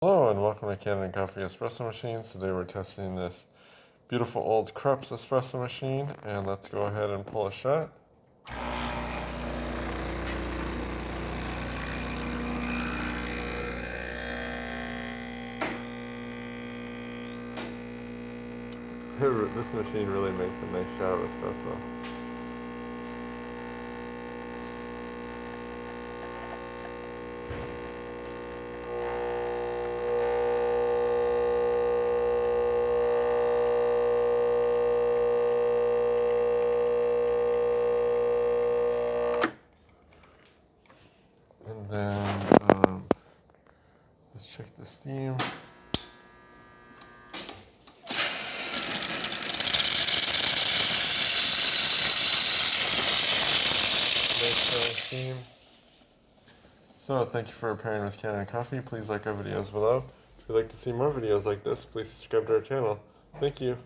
Hello and welcome to Kanen Coffee Espresso Machines. Today we're testing this beautiful old Krups espresso machine, and let's go ahead and pull a shot. This machine really makes a nice shot of espresso. And then let's check the steam. Nice steam. So thank you for pairing with Kanen Coffee. Please like our videos below. If you'd like to see more videos like this, please subscribe to our channel. Thank you.